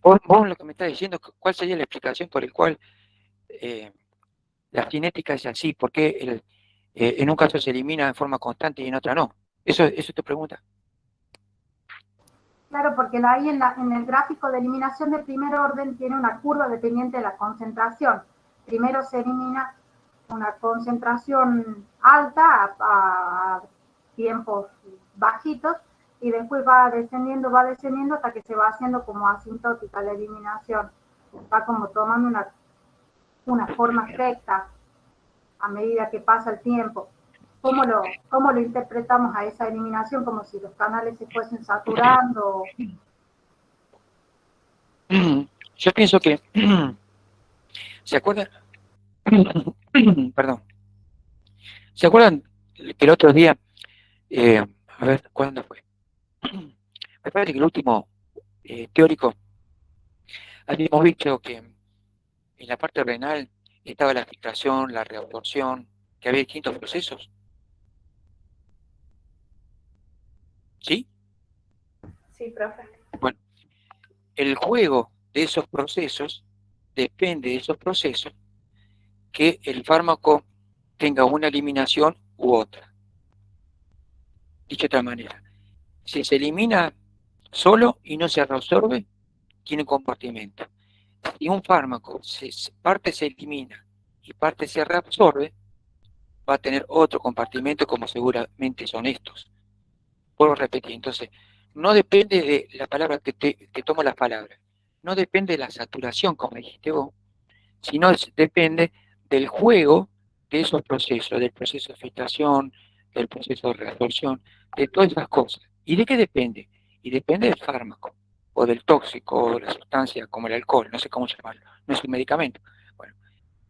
Vos lo que me estás diciendo, ¿cuál sería la explicación por el cual la cinética es así? ¿Por qué en un caso se elimina de forma constante y en otra no? ¿Eso te pregunta? Claro, porque ahí en el gráfico de eliminación de primer orden tiene una curva dependiente de la concentración. Primero se elimina una concentración alta a tiempos bajitos y después va descendiendo hasta que se va haciendo como asintótica la eliminación. Va como tomando una forma recta a medida que pasa el tiempo. ¿Cómo lo interpretamos a esa eliminación? Como si los canales se fuesen saturando. Yo pienso que, ¿se acuerdan? Perdón. ¿Se acuerdan que el otro día, a ver, ¿cuándo fue? Me parece que el último teórico habíamos visto que en la parte renal estaba la filtración, la reabsorción, que había distintos procesos. ¿Sí? Sí, profe. Bueno, el juego de esos procesos depende de esos procesos que el fármaco tenga una eliminación u otra. Dicho de otra manera, si se elimina solo y no se reabsorbe, tiene un compartimento. Si un fármaco parte se elimina y parte se reabsorbe, va a tener otro compartimento como seguramente son estos. Vuelvo a repetir, entonces, no depende de la palabra que tomo las palabras, no depende de la saturación, como dijiste vos, sino depende del juego de esos procesos, del proceso de filtración, del proceso de reabsorción, de todas esas cosas. ¿Y de qué depende? Y depende del fármaco, o del tóxico, o de la sustancia como el alcohol, no sé cómo llamarlo, no es un medicamento. Bueno,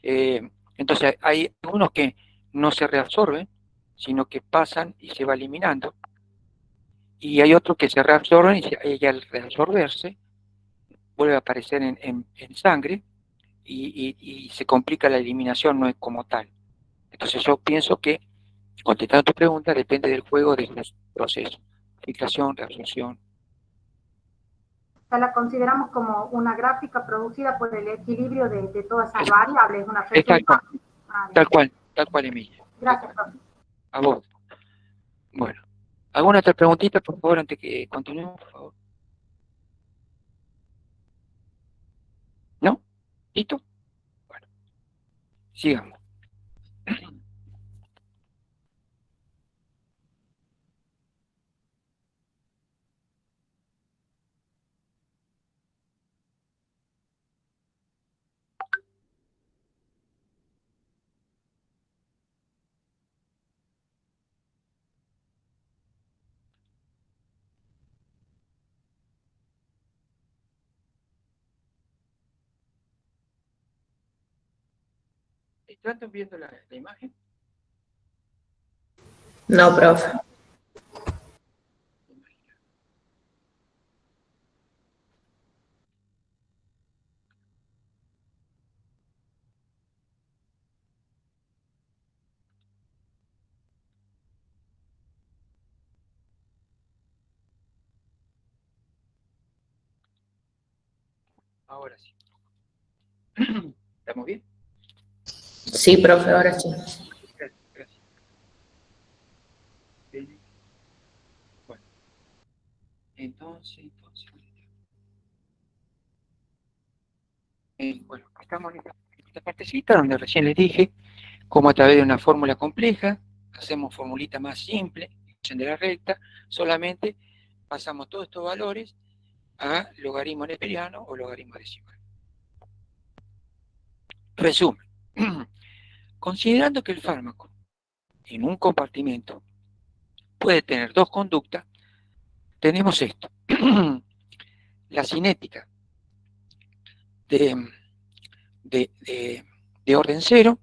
entonces hay unos que no se reabsorben, sino que pasan y se va eliminando, y hay otros que se reabsorben y al reabsorberse vuelve a aparecer en sangre y se complica la eliminación, no es como tal. Entonces yo pienso que, contestando tu pregunta, depende del juego de los procesos, filtración, reabsorción. O sea, la consideramos como una gráfica producida por el equilibrio de todas esas variables, una Es tal cual, frecuencia. Ah, tal cual, Emilia. gracias, profe. A vos. Bueno, ¿alguna otra preguntita, por favor, antes que continuemos, por favor? ¿No? ¿Listo? Bueno, sigamos. ¿Están viendo la imagen? No, profe. Ahora sí. ¿Estamos bien? Sí, profe, ahora sí. Gracias. Bueno, entonces. Bueno, estamos en esta partecita donde recién les dije cómo a través de una fórmula compleja hacemos formulita más simple, de la recta, solamente pasamos todos estos valores a logaritmo neperiano o logaritmo decimal. Resumen, considerando que el fármaco en un compartimento puede tener dos conductas, tenemos esto. La cinética de, de orden cero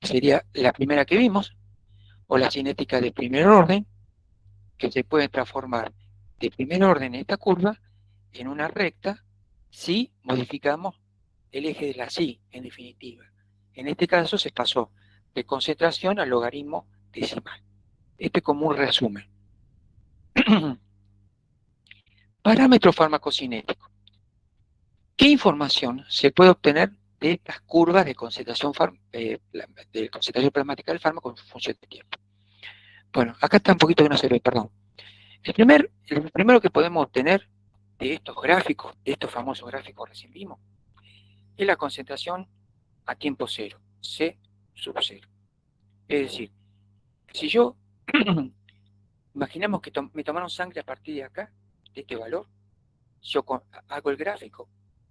sería la primera que vimos, o la cinética de primer orden, que se puede transformar de primer orden esta curva en una recta si modificamos el eje de la sí, en definitiva. En este caso se pasó de concentración al logaritmo decimal. Este es como un resumen. Parámetro farmacocinético. ¿Qué información se puede obtener de estas curvas de concentración, plasmática del fármaco en función de tiempo? Bueno, acá está un poquito que no se ve, perdón. El primero que podemos obtener de estos gráficos, de estos famosos gráficos que recién vimos, es la concentración a tiempo cero, C sub 0. Es decir, si yo, imaginemos que me tomaron sangre a partir de acá, de este valor, yo hago el gráfico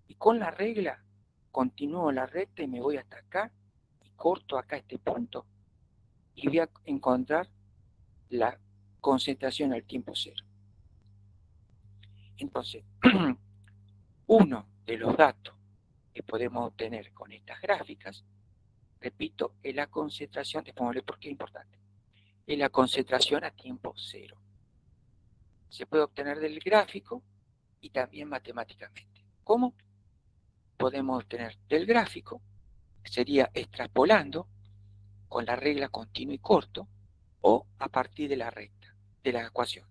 y con la regla continúo la recta y me voy hasta acá y corto acá este punto y voy a encontrar la concentración al tiempo cero. Entonces, uno de los datos que podemos obtener con estas gráficas, repito, es la concentración, después vamos a ver por qué es importante, es la concentración a tiempo cero. Se puede obtener del gráfico y también matemáticamente. ¿Cómo? Podemos obtener del gráfico, sería extrapolando con la regla continuo y corto, o a partir de la recta, de la ecuación.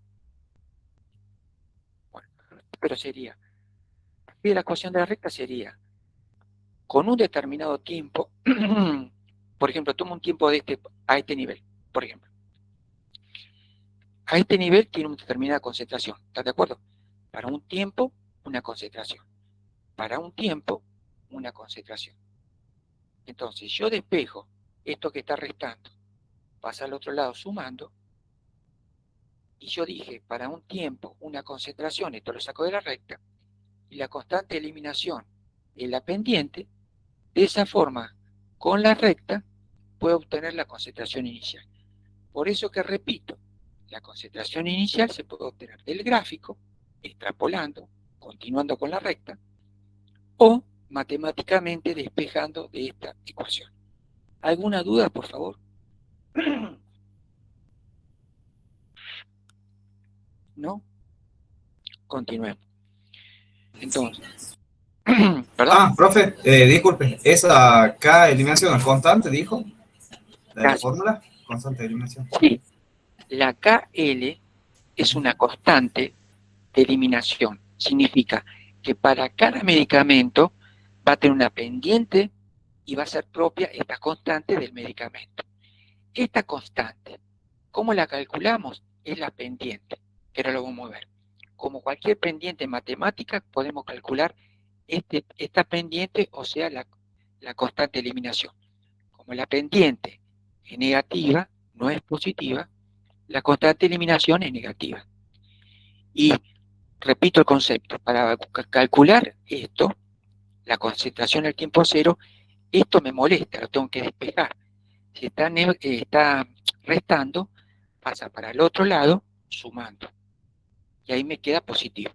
Bueno, pero sería, a partir de la ecuación de la recta sería, con un determinado tiempo, por ejemplo, tomo un tiempo a este nivel, por ejemplo. A este nivel tiene una determinada concentración, ¿estás de acuerdo? Para un tiempo, una concentración. Para un tiempo, una concentración. Entonces, yo despejo esto que está restando, pasa al otro lado sumando, y yo dije, para un tiempo, una concentración, esto lo saco de la recta, y la constante de eliminación en la pendiente, de esa forma, con la recta, puedo obtener la concentración inicial. Por eso que repito, la concentración inicial se puede obtener del gráfico, extrapolando, continuando con la recta, o matemáticamente despejando de esta ecuación. ¿Alguna duda, por favor? ¿No? Continuemos. Entonces, ¿perdón? Profe, disculpe, esa K eliminación es constante, dijo, de la fórmula, constante de eliminación. Sí, la KL es una constante de eliminación. Significa que para cada medicamento va a tener una pendiente y va a ser propia esta constante del medicamento. Esta constante, ¿cómo la calculamos? Es la pendiente, que ahora lo vamos a ver. Como cualquier pendiente en matemáticas, podemos calcular esta pendiente, o sea, la constante de eliminación. Como la pendiente es negativa, no es positiva, la constante de eliminación es negativa. Y repito el concepto, para calcular esto, la concentración al tiempo cero, esto me molesta, lo tengo que despejar. Si está restando, pasa para el otro lado, sumando. Y ahí me queda positivo.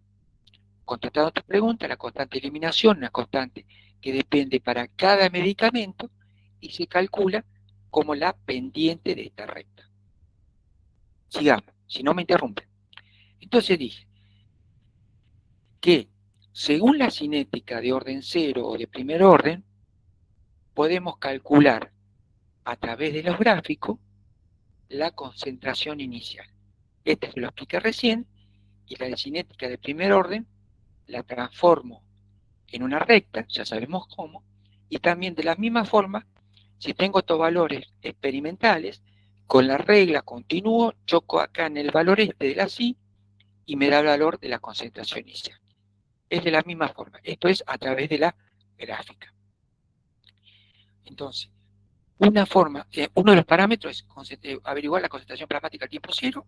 Contestando tu pregunta, la constante de eliminación, una constante que depende para cada medicamento y se calcula como la pendiente de esta recta. Sigamos, si no me interrumpen. Entonces dije que según la cinética de orden cero o de primer orden, podemos calcular a través de los gráficos la concentración inicial. Esta se lo expliqué recién, y la de cinética de primer orden la transformo en una recta, ya sabemos cómo, y también de la misma forma, si tengo estos valores experimentales, con la regla continúo, choco acá en el valor este de la psi y me da el valor de la concentración inicial. Es de la misma forma. Esto es a través de la gráfica. Entonces, una forma, uno de los parámetros es averiguar la concentración plasmática al tiempo cero.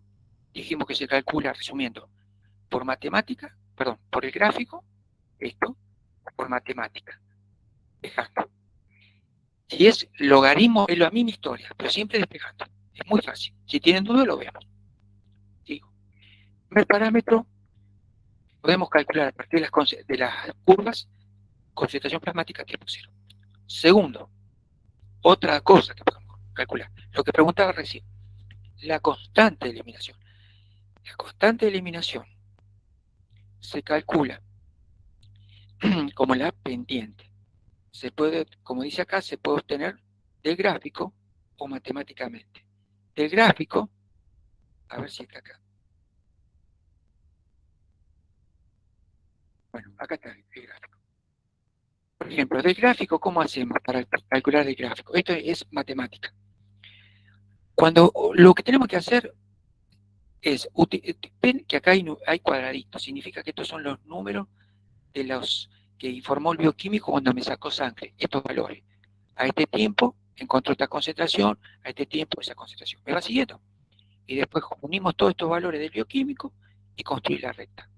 Dijimos que se calcula, resumiendo, por matemática, perdón, por el gráfico, esto, por matemática. Despejando. Si es logaritmo, es la misma historia, pero siempre despejando. Es muy fácil. Si tienen duda, lo vemos. Digo, primer parámetro, podemos calcular a partir de las curvas concentración plasmática tiempo cero. Segundo, otra cosa que podemos calcular, lo que preguntaba recién, la constante de eliminación. La constante de eliminación se calcula como la pendiente. Se puede, como dice acá, se puede obtener del gráfico o matemáticamente. Del gráfico, a ver si está acá. Bueno, acá está el gráfico. Por ejemplo, del gráfico, ¿cómo hacemos para calcular el gráfico? Esto es matemática. Cuando lo que tenemos que hacer es, ven que acá hay cuadraditos, significa que estos son los números de los que informó el bioquímico cuando me sacó sangre, estos valores. A este tiempo encontró esta concentración, a este tiempo esa concentración. ¿Me va siguiendo? Y después unimos todos estos valores del bioquímico y construir la recta.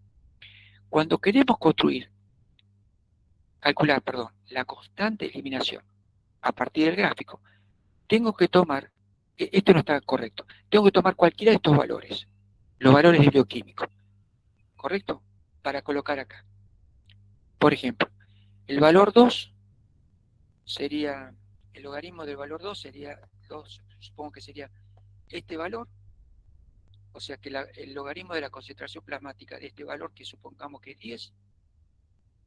Cuando queremos calcular, la constante de eliminación a partir del gráfico, tengo que tomar, esto no está correcto, tengo que tomar cualquiera de estos valores, los valores del bioquímico, ¿correcto? Para colocar acá. Por ejemplo, el valor 2 sería, el logaritmo del valor 2 sería 2, supongo que sería este valor, o sea que el logaritmo de la concentración plasmática de este valor, que supongamos que es 10,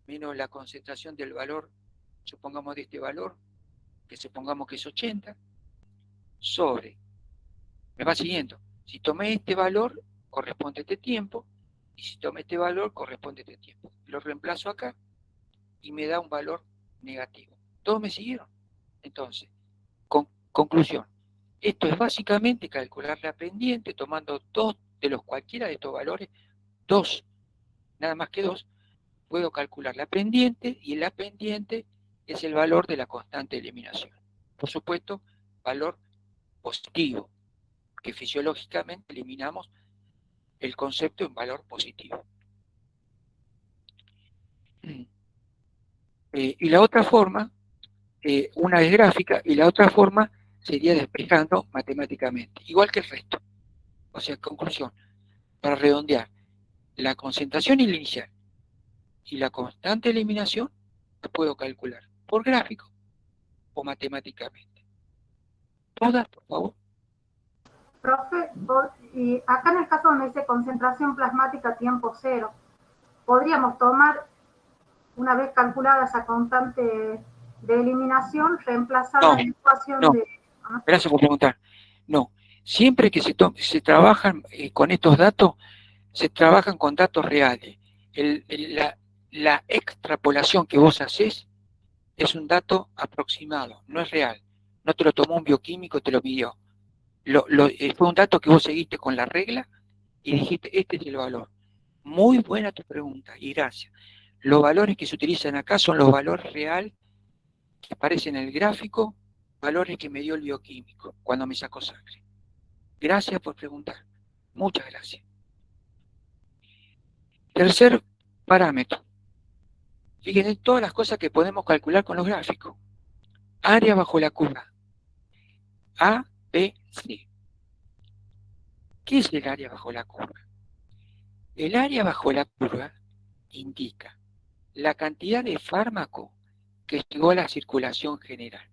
menos la concentración del valor, supongamos de este valor, que supongamos que es 80, sobre, me va siguiendo, si tomé este valor, corresponde a este tiempo, y si tomé este valor, corresponde a este tiempo. Lo reemplazo acá, y me da un valor negativo. ¿Todos me siguieron? Entonces, conclusión, esto es básicamente calcular la pendiente, tomando dos de los cualquiera de estos valores, dos, nada más que dos, puedo calcular la pendiente, y la pendiente es el valor de la constante de eliminación. Por supuesto, valor positivo, que fisiológicamente eliminamos el concepto en valor positivo. Y la otra forma, una es gráfica, y la otra forma sería despejando matemáticamente, igual que el resto. O sea, conclusión, para redondear, la concentración inicial y la constante de eliminación la puedo calcular por gráfico o matemáticamente. Todas, por favor. Profe, y acá en el caso donde dice concentración plasmática tiempo cero, podríamos tomar, una vez calculada esa constante de eliminación, reemplazarla en la ecuación de... Gracias por preguntar. No, siempre que se trabajan con estos datos, se trabajan con datos reales. La extrapolación que vos hacés es un dato aproximado, no es real. No te lo tomó un bioquímico, te lo midió. Fue un dato que vos seguiste con la regla y dijiste, este es el valor. Muy buena tu pregunta y gracias. Los valores que se utilizan acá son los valores reales que aparecen en el gráfico, valores que me dio el bioquímico cuando me sacó sangre. Gracias por preguntar. Muchas gracias. Tercer parámetro. Fíjense todas las cosas que podemos calcular con los gráficos. Área bajo la curva. A, B, C. ¿Qué es el área bajo la curva? El área bajo la curva indica la cantidad de fármaco que llegó a la circulación general.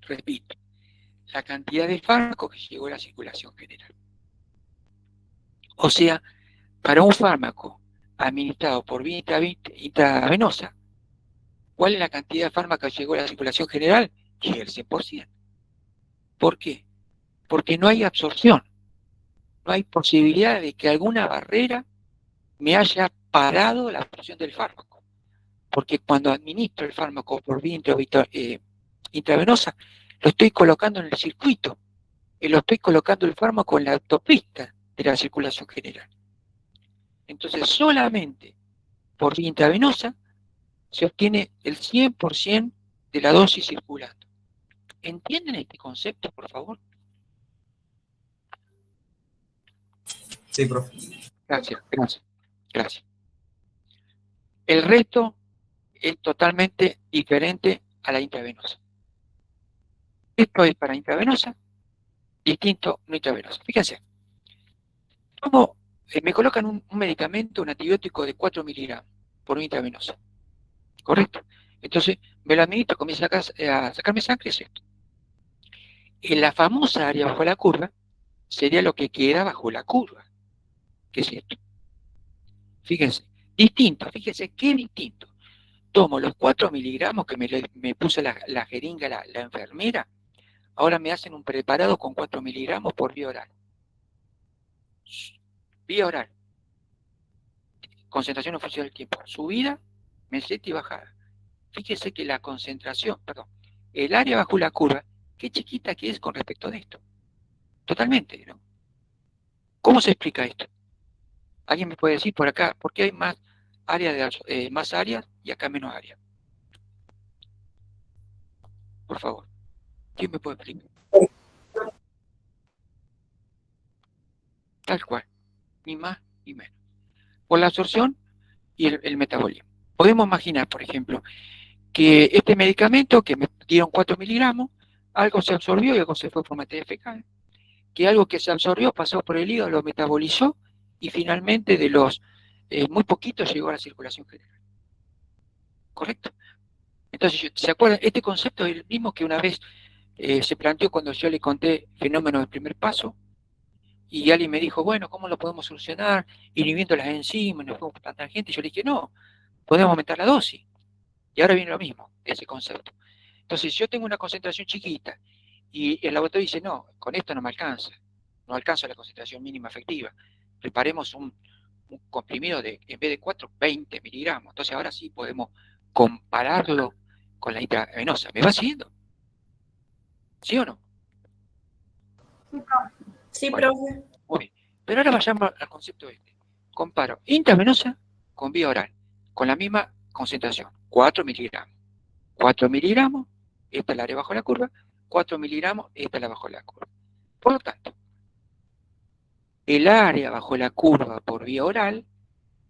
Repito, la cantidad de fármaco que llegó a la circulación general. O sea, para un fármaco administrado por vía intravenosa, ¿cuál es la cantidad de fármaco que llegó a la circulación general? Y el 100%. ¿Por qué? Porque no hay absorción. No hay posibilidad de que alguna barrera me haya parado la absorción del fármaco. Porque cuando administro el fármaco por vía intravenosa, lo estoy colocando en el circuito. Y lo estoy colocando el fármaco en la autopista de la circulación general. Entonces, solamente por vía intravenosa se obtiene el 100% de la dosis circulando. ¿Entienden este concepto, por favor? Sí, profe. Gracias. El resto es totalmente diferente a la intravenosa. Esto es para intravenosa, distinto no intravenosa. Fíjense, me colocan un medicamento, un antibiótico de 4 miligramos por vía intravenosa. ¿Correcto? Entonces, me lo administro, comienza a sacarme sangre, es esto. En la famosa área bajo la curva, sería lo que queda bajo la curva. ¿Qué es esto? Fíjense, fíjense qué distinto. Tomo los 4 miligramos que me puso la jeringa, la enfermera, ahora me hacen un preparado con 4 miligramos por vía oral. Vía oral. concentración en función del tiempo, subida, meseta y bajada. Fíjese que la concentración, perdón, el área bajo la curva, qué chiquita que es con respecto de esto. Totalmente, ¿no? ¿Cómo se explica esto? ¿Alguien me puede decir por acá por qué hay más más áreas y acá menos áreas? Por favor, ¿quién me puede explicar? Tal cual, ni más ni menos. Por la absorción y el metabolismo. Podemos imaginar, por ejemplo, que este medicamento que me dieron 4 miligramos, algo se absorbió y algo se fue por materia fecal, que algo que se absorbió pasó por el hígado, lo metabolizó y finalmente de los muy poquitos llegó a la circulación general. ¿Correcto? Entonces, ¿se acuerdan? Este concepto es el mismo que una vez se planteó cuando yo le conté fenómeno del primer paso y alguien me dijo, bueno, ¿cómo lo podemos solucionar? Inhibiendo las enzimas, nos fuimos por tanta gente. Y yo le dije, no, podemos aumentar la dosis. Y ahora viene lo mismo, ese concepto. Entonces, si yo tengo una concentración chiquita y el laboratorio dice, no, con esto no me alcanza, no alcanza la concentración mínima efectiva, preparemos un comprimido de, en vez de 4, 20 miligramos. Entonces, ahora sí podemos compararlo con la intravenosa. ¿Me va siguiendo? ¿Sí o no? Sí, profe. Sí, Bueno, profe. muy bien. Pero ahora vayamos al concepto este. Comparo intravenosa con vía oral, con la misma concentración, 4 miligramos. 4 miligramos, esta es la área bajo la curva, 4 miligramos, esta es la bajo la curva. Por lo tanto, el área bajo la curva por vía oral,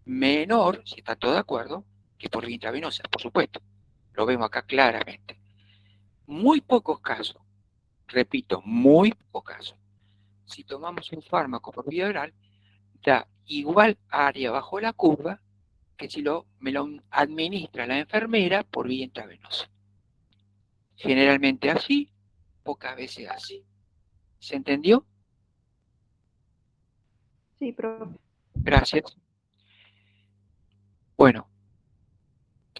menor, si está todo de acuerdo, que por vía intravenosa, por supuesto. Lo vemos acá claramente. Muy pocos casos, repito, muy pocos casos. Si tomamos un fármaco por vía oral, da igual área bajo la curva que si me lo administra la enfermera por vía intravenosa. Generalmente así, pocas veces así. ¿Se entendió? Sí, profe. Gracias. Bueno,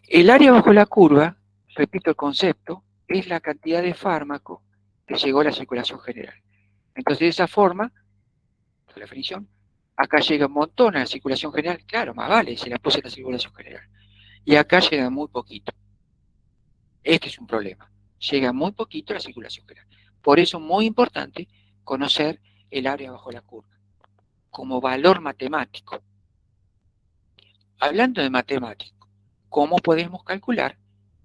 el área bajo la curva, repito el concepto, es la cantidad de fármaco que llegó a la circulación general. Entonces, de esa forma, la definición, acá llega un montón a la circulación general, claro, más vale, se la puse en la circulación general. Y acá llega muy poquito. Este es un problema. Llega muy poquito a la circulación general. Por eso es muy importante conocer el área bajo la curva como valor matemático. Hablando de matemático, ¿cómo podemos calcular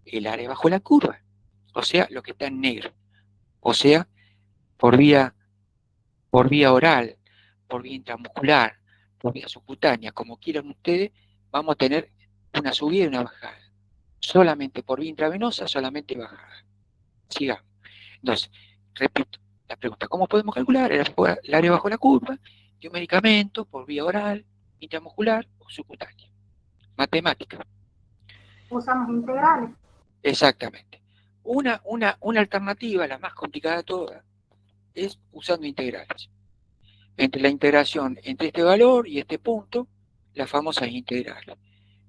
el área bajo la curva? O sea, lo que está en negro. O sea, por vía oral, por vía intramuscular, por vía subcutánea, como quieran ustedes, vamos a tener una subida y una bajada. Solamente por vía intravenosa, solamente bajada. Sigamos. Entonces, repito, la pregunta, ¿cómo podemos calcular el área bajo la curva de un medicamento por vía oral, intramuscular o subcutánea? Matemática. Usamos integrales. Exactamente. Una alternativa, la más complicada de todas, es usando integrales. Entre la integración entre este valor y este punto, las famosas integrales.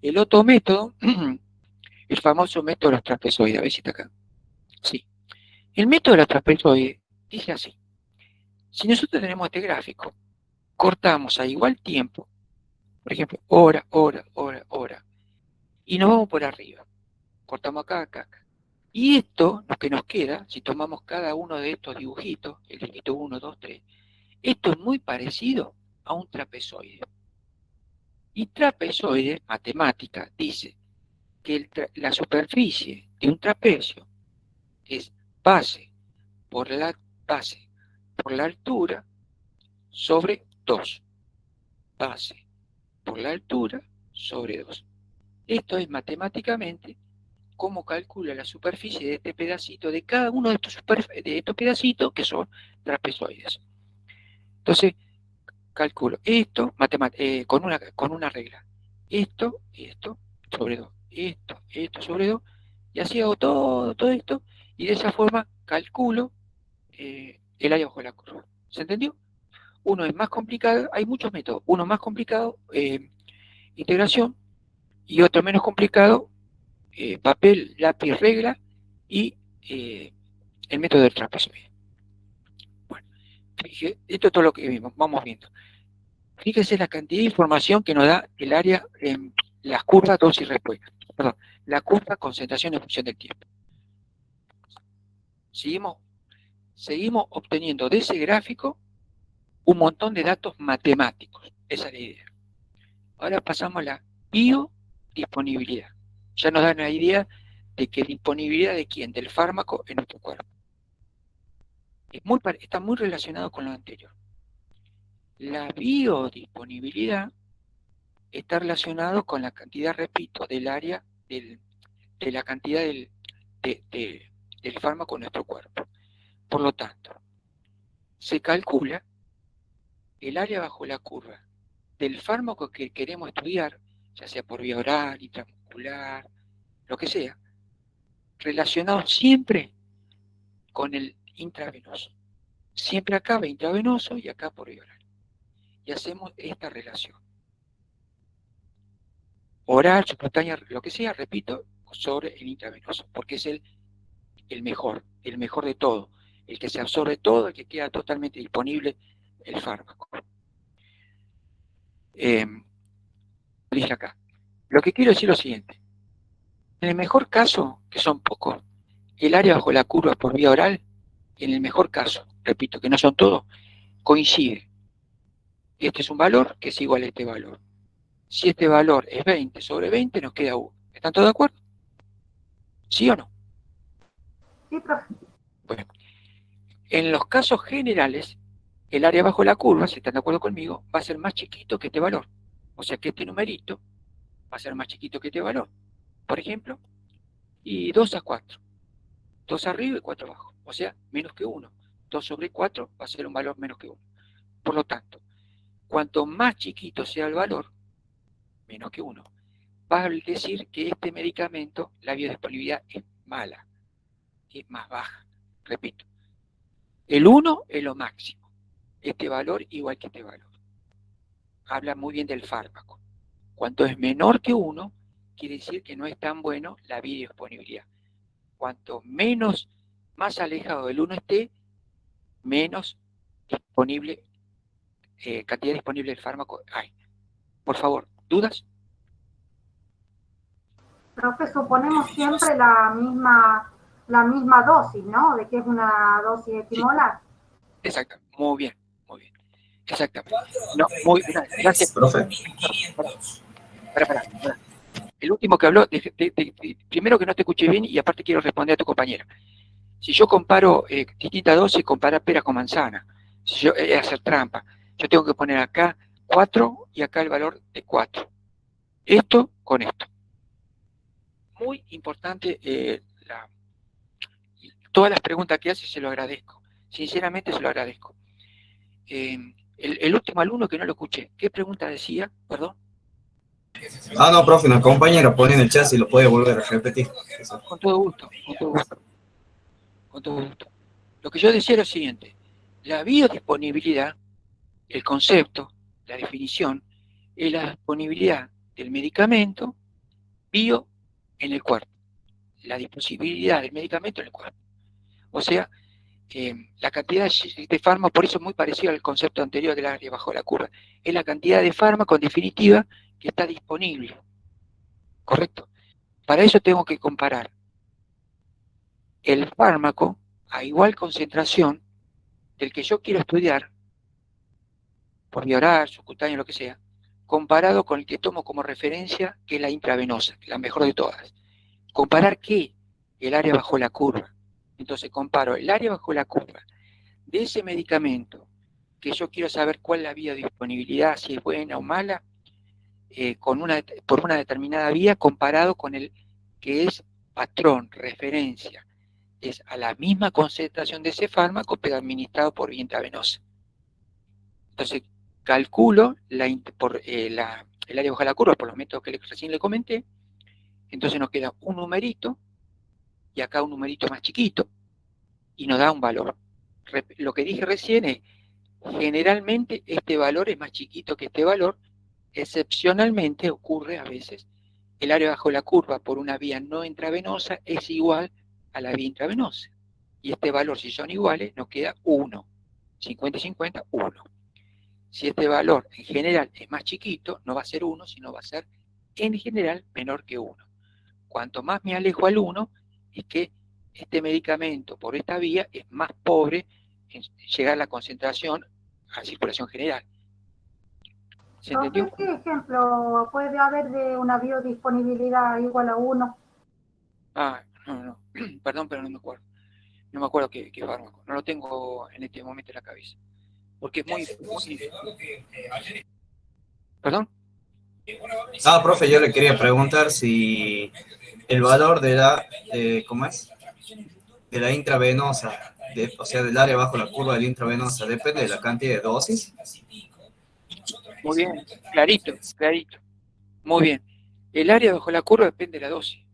El otro método, el famoso método de los trapezoides, a ver si está acá. Sí. El método de los trapezoides dice así. Si nosotros tenemos este gráfico, cortamos a igual tiempo, por ejemplo, hora, y nos vamos por arriba. Cortamos acá, acá. Y esto, lo que nos queda, si tomamos cada uno de estos dibujitos, el dibujito 1, 2, 3, esto es muy parecido a un trapezoide. Y trapezoide, matemática, dice que la superficie de un trapecio es base por la altura sobre 2. Base por la altura sobre 2. Esto es matemáticamente cómo calcula la superficie de este pedacito, de cada uno de estos pedacitos que son trapezoides. Entonces, calculo esto con una regla. Esto sobre 2. Esto sobre 2. Y así hago todo esto. Y de esa forma calculo el área bajo la curva. ¿Se entendió? Uno es más complicado, hay muchos métodos. Uno más complicado, integración, y otro menos complicado, papel, lápiz, regla, y el método del trapezoide. Bueno, esto es todo lo que vimos, vamos viendo. Fíjese la cantidad de información que nos da el área en las curvas dosis respuesta. Perdón, la curva concentración en función del tiempo. Seguimos obteniendo de ese gráfico un montón de datos matemáticos. Esa es la idea. Ahora pasamos a la biodisponibilidad. Ya nos dan la idea de que disponibilidad de quién, del fármaco en nuestro cuerpo. Está muy relacionado con lo anterior. La biodisponibilidad está relacionado con la cantidad, repito, del área, de la cantidad del fármaco en nuestro cuerpo. Por lo tanto, se calcula el área bajo la curva del fármaco que queremos estudiar, ya sea por vía oral, intramuscular, lo que sea, relacionado siempre con el intravenoso. Siempre acá va intravenoso y acá por vía oral. Y hacemos esta relación. Oral, subcutánea, lo que sea, repito, sobre el intravenoso, porque es el mejor de todo, el que se absorbe todo, el que queda totalmente disponible el fármaco. Dice acá. Lo que quiero decir es lo siguiente. En el mejor caso, que son pocos, el área bajo la curva por vía oral, en el mejor caso, repito, que no son todos, coincide. Este es un valor que es igual a este valor. Si este valor es 20 sobre 20, nos queda 1. ¿Están todos de acuerdo? ¿Sí o no? Sí, profe. Bueno, en los casos generales, el área bajo la curva, si están de acuerdo conmigo, va a ser más chiquito que este valor. O sea que este numerito va a ser más chiquito que este valor. Por ejemplo, y 2 a 4. 2 arriba y 4 abajo. O sea, menos que 1. 2 sobre 4 va a ser un valor menos que 1. Por lo tanto, cuanto más chiquito sea el valor, menos que 1, va a decir que este medicamento, la biodisponibilidad es mala, es más baja. Repito, el 1 es lo máximo. Este valor igual que este valor. Habla muy bien del fármaco. Cuanto es menor que 1, quiere decir que no es tan bueno la biodisponibilidad. Cuanto más alejado del 1 esté, menos disponible, cantidad disponible del fármaco hay. Por favor, ¿dudas? Profe, suponemos siempre la misma dosis, ¿no? De que es una dosis esimolar. Sí. Exacto, muy bien. Exactamente. No, muy bien, gracias. Profe. Para. El último que habló, primero que no te escuché bien y aparte quiero responder a tu compañera. Si yo comparo distintas dosis, comparar pera con manzana, si es hacer trampa. Yo tengo que poner acá 4 y acá el valor de 4. Esto con esto. Muy importante, todas las preguntas que hace se lo agradezco. Sinceramente se lo agradezco. El último alumno que no lo escuché, ¿qué pregunta decía? Perdón. No, profe, una compañera pone en el chat si lo puede volver a repetir. Con todo gusto. Lo que yo decía era lo siguiente. La biodisponibilidad, el concepto, la definición, es la disponibilidad del medicamento bio en el cuerpo. La disponibilidad del medicamento en el cuerpo. O sea, la cantidad de fármaco, por eso es muy parecido al concepto anterior del área bajo la curva, es la cantidad de fármaco en definitiva que está disponible. ¿Correcto? Para eso tengo que comparar el fármaco a igual concentración del que yo quiero estudiar, por vía oral, subcutáneo, lo que sea, comparado con el que tomo como referencia, que es la intravenosa, la mejor de todas. ¿Comparar qué? El área bajo la curva. Entonces comparo el área bajo la curva de ese medicamento, que yo quiero saber cuál es la biodisponibilidad, si es buena o mala, por una determinada vía, comparado con el que es patrón, referencia, es a la misma concentración de ese fármaco, pero administrado por vía intravenosa. Entonces, calculo el área bajo la curva por los métodos que recién le comenté. Entonces nos queda un numerito y acá un numerito más chiquito y nos da un valor. Lo que dije recién es, generalmente este valor es más chiquito que este valor, excepcionalmente ocurre a veces, el área bajo la curva por una vía no intravenosa es igual a la vía intravenosa. Y este valor, si son iguales, nos queda 1. 50 y 50, 1. Si este valor en general es más chiquito, no va a ser 1, sino va a ser en general menor que 1. Cuanto más me alejo al 1, es que este medicamento por esta vía es más pobre en llegar a la concentración a circulación general. ¿Se entendió? ¿Qué ejemplo puede haber de una biodisponibilidad igual a 1? No. Perdón, pero no me acuerdo. No me acuerdo qué fármaco. No lo tengo en este momento en la cabeza. Porque es muy... ¿Perdón? Profe, yo le quería preguntar si el valor de la, ¿cómo es? De la intravenosa, o sea, del área bajo la curva de la intravenosa, depende de la cantidad de dosis. Muy bien, clarito. Muy bien. El área bajo la curva depende de la dosis.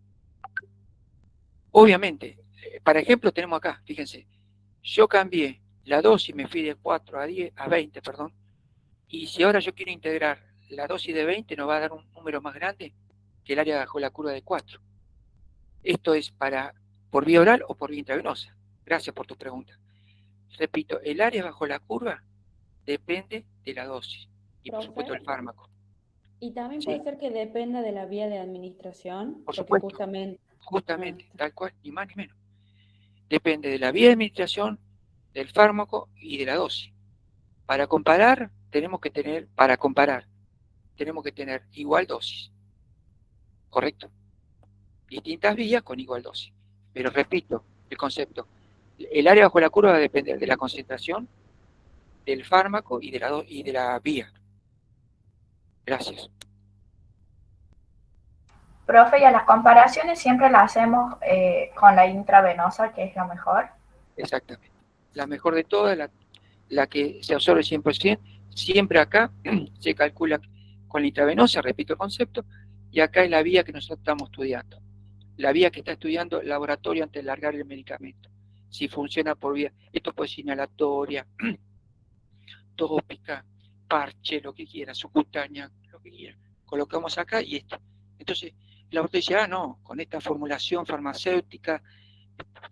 Obviamente, para ejemplo tenemos acá, fíjense, yo cambié la dosis, me fui de 4 a 20, perdón, y si ahora yo quiero integrar la dosis de 20, nos va a dar un número más grande que el área bajo la curva de 4. Esto es por vía oral o por vía intravenosa. Gracias por tu pregunta. Repito, el área bajo la curva depende de la dosis y por supuesto el fármaco. Y también Sí. puede ser que dependa de la vía de administración. Por supuesto. Justamente, tal cual, ni más ni menos. Depende de la vía de administración, del fármaco y de la dosis. Para comparar, tenemos que tener igual dosis. ¿Correcto? Distintas vías con igual dosis. Pero repito, el concepto. El área bajo la curva va a depender de la concentración, del fármaco y de la vía. Gracias. Profe, y a las comparaciones siempre las hacemos con la intravenosa, que es la mejor. Exactamente. La mejor de todas, la que se absorbe 100%, siempre acá se calcula con la intravenosa, repito el concepto, y acá es la vía que nosotros estamos estudiando. La vía que está estudiando el laboratorio antes de largar el medicamento. Si funciona por vía, esto puede ser inhalatoria, tópica, parche, lo que quiera, subcutánea, lo que quiera. Colocamos acá y esto. Entonces, el laboratorio dice, no, con esta formulación farmacéutica,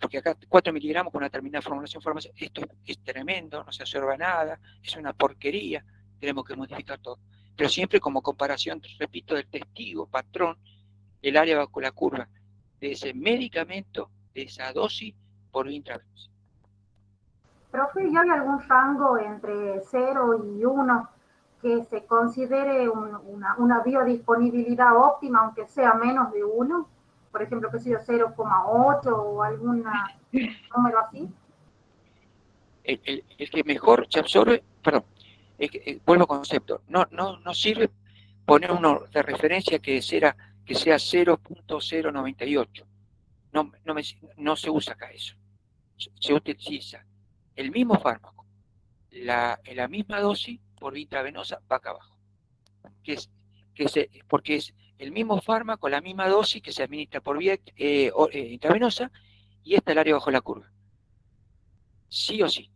porque acá 4 miligramos con una determinada formulación farmacéutica, esto es tremendo, no se absorba nada, es una porquería, tenemos que modificar todo. Pero siempre como comparación, repito, del testigo, patrón, el área bajo la curva de ese medicamento, de esa dosis por vía intravenosa. Profe, ¿y hay algún rango entre 0 y 1 que se considere una biodisponibilidad óptima, aunque sea menos de 1? Por ejemplo, que sea 0,8 o algún número así. El que mejor se absorbe, perdón, vuelvo al concepto, no sirve poner uno de referencia que sea 0.098. No se usa acá eso. Se utiliza el mismo fármaco, la misma dosis por vía intravenosa va acá abajo. Porque es el mismo fármaco, la misma dosis que se administra por vía intravenosa y esta es el área bajo la curva. Sí o sí.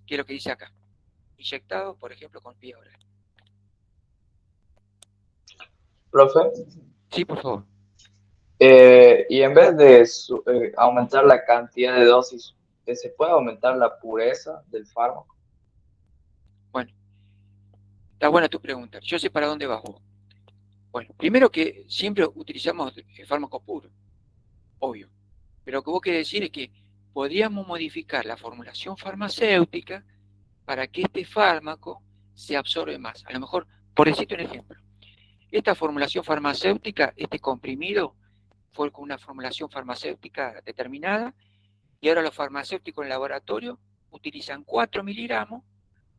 ¿Qué es lo que dice acá? Inyectado, por ejemplo, con vía oral. Profe. Sí, por favor. Y en vez de aumentar la cantidad de dosis, ¿se puede aumentar la pureza del fármaco? Bueno, está buena tu pregunta. Yo sé para dónde vas vos. Bueno, primero que siempre utilizamos el fármaco puro, obvio. Pero lo que vos querés decir es que podríamos modificar la formulación farmacéutica para que este fármaco se absorbe más. A lo mejor, por decirte un ejemplo, esta formulación farmacéutica, este comprimido, fue con una formulación farmacéutica determinada, y ahora los farmacéuticos en el laboratorio utilizan 4 miligramos,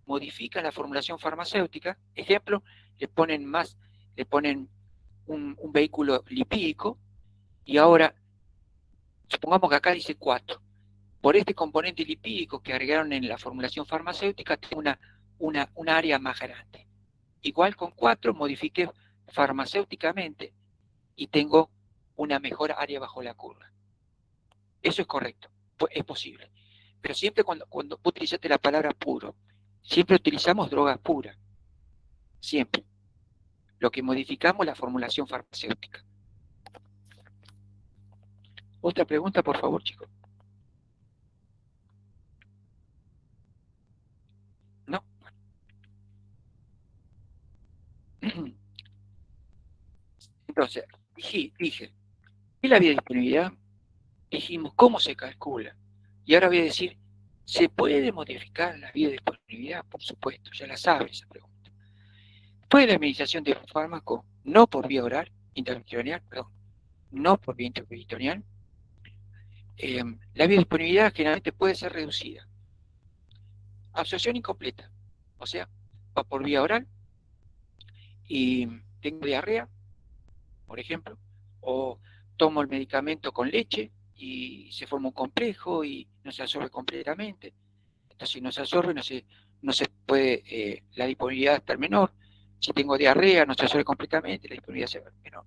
modifican la formulación farmacéutica, ejemplo, le ponen un vehículo lipídico, y ahora, supongamos que acá dice 4. Por este componente lipídico que agregaron en la formulación farmacéutica, tiene una área más grande. Igual con 4 modifiqué farmacéuticamente y tengo una mejor área bajo la curva. Eso es correcto, es posible. Pero siempre cuando vos utilizaste la palabra puro, siempre utilizamos drogas puras. Siempre. Lo que modificamos es la formulación farmacéutica. Otra pregunta, por favor, chicos. ¿No? Entonces, dije, ¿qué es la vía de disponibilidad? Dijimos, ¿cómo se calcula? Y ahora voy a decir, ¿se puede modificar la vía de disponibilidad? Por supuesto, ya la sabe esa pregunta. Después de la administración de un fármaco, no por vía oral, intraperitoneal, perdón, no por vía intraperitoneal, la vía de disponibilidad generalmente puede ser reducida. Absorción incompleta, o sea, va por vía oral y tengo diarrea, por ejemplo, o tomo el medicamento con leche y se forma un complejo y no se absorbe completamente. Entonces, si no se absorbe, no se puede, la disponibilidad estar menor. Si tengo diarrea, no se absorbe completamente, la disponibilidad se va menor.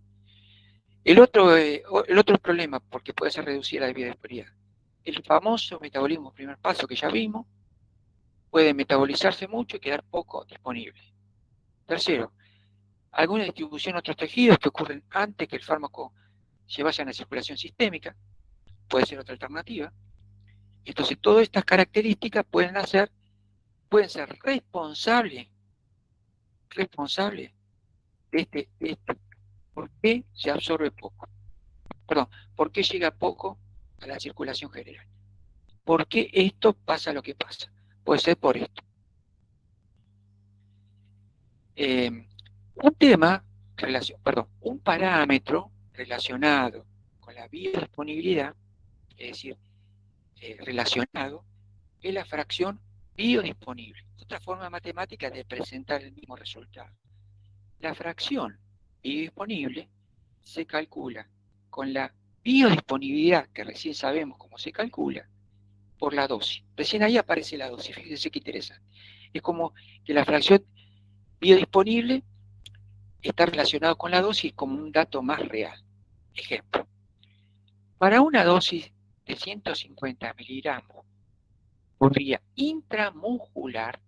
El otro problema, porque puede ser reducida la vía de disponibilidad, el famoso metabolismo primer paso que ya vimos, puede metabolizarse mucho y quedar poco disponible. Tercero, alguna distribución en otros tejidos que ocurren antes que el fármaco se vaya a la circulación sistémica, puede ser otra alternativa. Entonces, todas estas características pueden ser responsables de este, ¿por qué se absorbe poco? Perdón, ¿por qué llega poco a la circulación general? ¿Por qué esto pasa lo que pasa? Puede ser por esto. Un parámetro relacionado con la biodisponibilidad, es decir, relacionado, es la fracción biodisponible. Otra forma matemática de presentar el mismo resultado. La fracción biodisponible se calcula con la biodisponibilidad, que recién sabemos cómo se calcula, por la dosis. Recién ahí aparece la dosis, fíjense qué interesante. Es como que la fracción biodisponible está relacionado con la dosis como un dato más real. Ejemplo, para una dosis de 150 miligramos por vía intramuscular,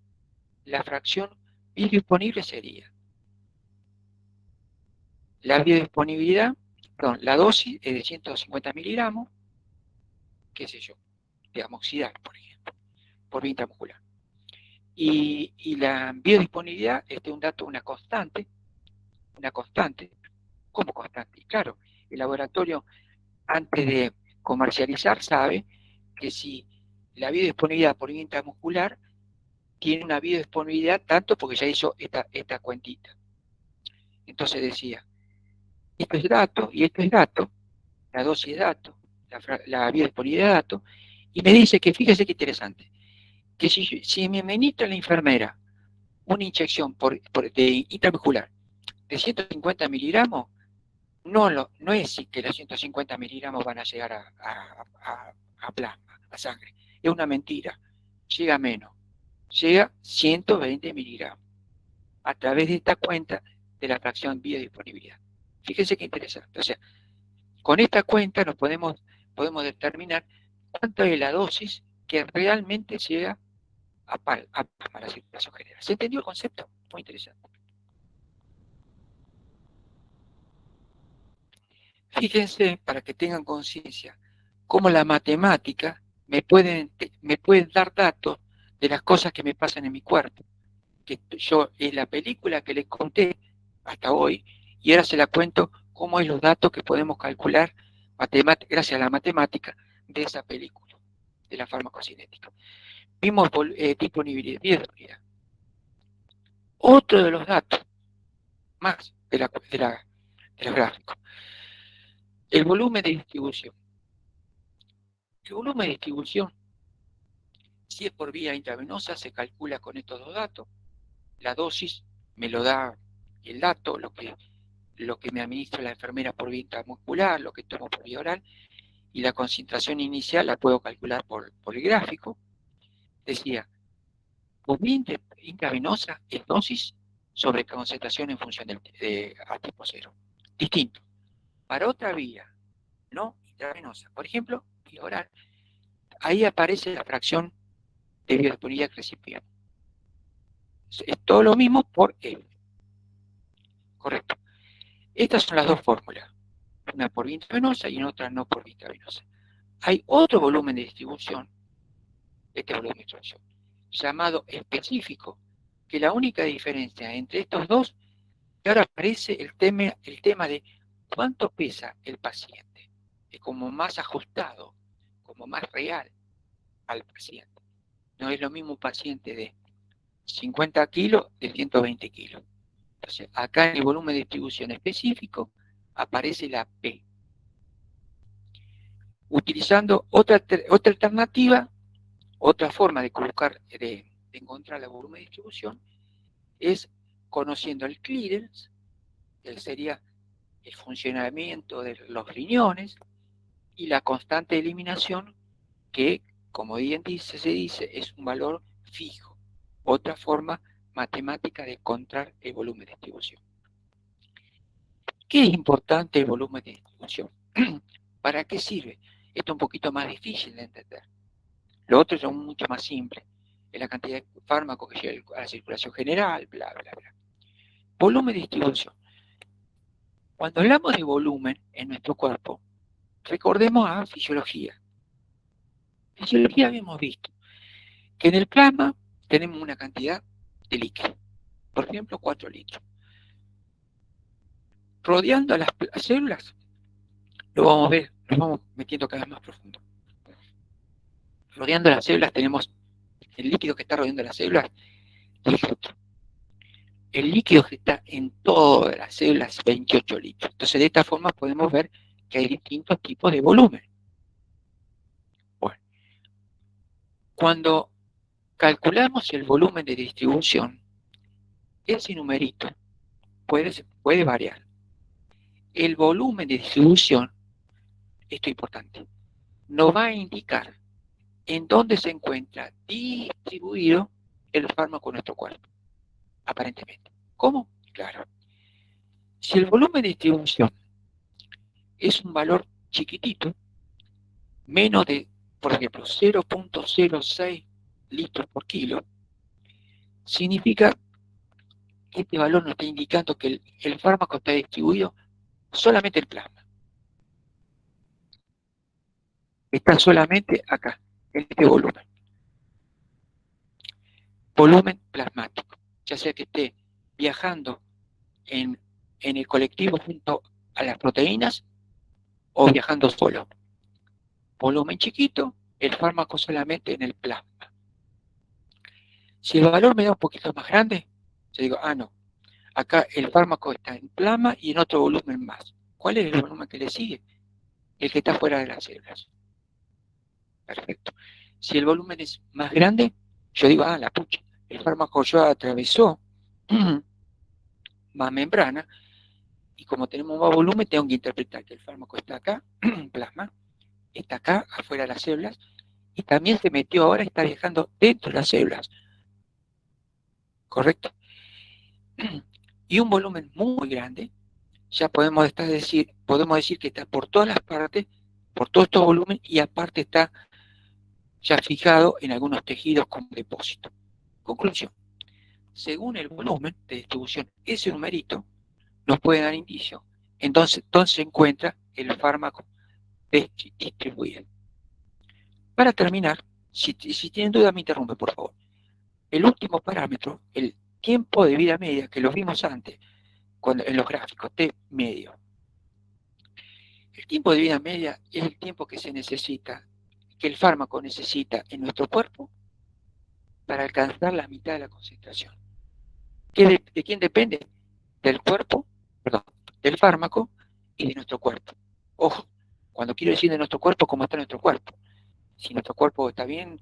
la fracción biodisponible sería la biodisponibilidad, perdón, la dosis es de 150 miligramos, qué sé yo, de amoxidal, por ejemplo, por vía intramuscular. Y la biodisponibilidad es de un dato, una constante, ¿cómo constante? Y claro, el laboratorio, antes de comercializar, sabe que si la biodisponibilidad por vía intramuscular tiene una biodisponibilidad tanto porque ya hizo esta cuentita. Entonces decía, esto es dato y esto es dato, la dosis es dato, la biodisponibilidad es dato, y me dice que, fíjese qué interesante, que si me administra la enfermera una inyección de intramuscular de 150 miligramos, no es que los 150 miligramos van a llegar a plasma, a sangre. Es una mentira. Llega menos. Llega 120 miligramos a través de esta cuenta de la fracción biodisponibilidad. Fíjense qué interesante. O sea, con esta cuenta podemos determinar cuánto es la dosis que realmente llega a la circulación general. ¿Se entendió el concepto? Muy interesante. Fíjense, para que tengan conciencia, cómo la matemática me puede dar datos de las cosas que me pasan en mi cuerpo. Que yo en la película que les conté hasta hoy, y ahora se la cuento cómo es los datos que podemos calcular gracias a la matemática de esa película, de la farmacocinética. Vimos disponibilidad, biodisponibilidad. Otro de los datos más de los gráficos, el volumen de distribución. El volumen de distribución, si es por vía intravenosa, se calcula con estos dos datos. La dosis me lo da el dato, lo que me administra la enfermera por vía intramuscular, lo que tomo por vía oral, y la concentración inicial la puedo calcular por el gráfico. Decía, por vía intravenosa es dosis sobre concentración en función de A tipo 0. Distinto. Para otra vía, no intravenosa, por ejemplo, vía oral, ahí aparece la fracción de biodisponibilidad que recibimos. Es todo lo mismo por E. Correcto. Estas son las dos fórmulas. Una por vía intravenosa y otra no por vía intravenosa. Hay otro volumen de distribución, este volumen de distribución, llamado específico, que la única diferencia entre estos dos, que ahora aparece el tema de cuánto pesa el paciente, es como más ajustado, como más real al paciente. No es lo mismo un paciente de 50 kilos de 120 kilos. Entonces, acá en el volumen de distribución específico aparece la P. Utilizando otra alternativa, otra forma de colocar, de encontrar el volumen de distribución, es conociendo el clearance, que sería el funcionamiento de los riñones, y la constante de eliminación, que, como bien se dice, es un valor fijo. Otra forma matemática de encontrar el volumen de distribución. ¿Qué es importante el volumen de distribución? ¿Para qué sirve? Esto es un poquito más difícil de entender. Lo otro es mucho más simple. Es la cantidad de fármacos que llega a la circulación general, bla, bla, bla. Volumen de distribución. Cuando hablamos de volumen en nuestro cuerpo, recordemos a fisiología. Fisiología habíamos visto que en el plasma tenemos una cantidad de líquido. Por ejemplo, 4 litros. Rodeando a las células, lo vamos a ver, nos vamos metiendo cada vez más profundo. Rodeando las células tenemos el líquido que está rodeando las células, el líquido que está en todas las células, 28 litros. Entonces, de esta forma podemos ver que hay distintos tipos de volumen. Bueno, cuando calculamos el volumen de distribución, ese numerito puede variar. El volumen de distribución, esto es importante, nos va a indicar en dónde se encuentra distribuido el fármaco en nuestro cuerpo, aparentemente. ¿Cómo? Claro. Si el volumen de distribución es un valor chiquitito, menos de, por ejemplo, 0.06 litros por kilo, significa que este valor nos está indicando que el fármaco está distribuido solamente en plasma. Está solamente acá, en este volumen. Volumen plasmático, ya sea que esté viajando en el colectivo junto a las proteínas o viajando solo. Volumen chiquito, el fármaco solamente en el plasma. Si el valor me da un poquito más grande, yo digo, no, acá el fármaco está en plasma y en otro volumen más. ¿Cuál es el volumen que le sigue? El que está fuera de las células. Perfecto. Si el volumen es más grande, yo digo, la pucha, el fármaco ya atravesó más membrana, y como tenemos más volumen, tengo que interpretar que el fármaco está acá, plasma, está acá, afuera de las células, y también se metió ahora, está viajando dentro de las células. ¿Correcto? Y un volumen muy grande, ya podemos decir que está por todas las partes, por todo este volumen, y aparte está ya fijado en algunos tejidos como depósito. Conclusión. Según el volumen de distribución, ese numerito nos puede dar indicio. Entonces se encuentra el fármaco distribuido. Para terminar, si tienen duda me interrumpe, por favor. El último parámetro, el tiempo de vida media, que lo vimos antes, en los gráficos, T medio. El tiempo de vida media es el tiempo que se necesita, que el fármaco necesita en nuestro cuerpo para alcanzar la mitad de la concentración. ¿De quién depende? Del cuerpo, del fármaco y de nuestro cuerpo. Ojo, cuando quiero decir de nuestro cuerpo, ¿cómo está nuestro cuerpo? Si nuestro cuerpo está bien,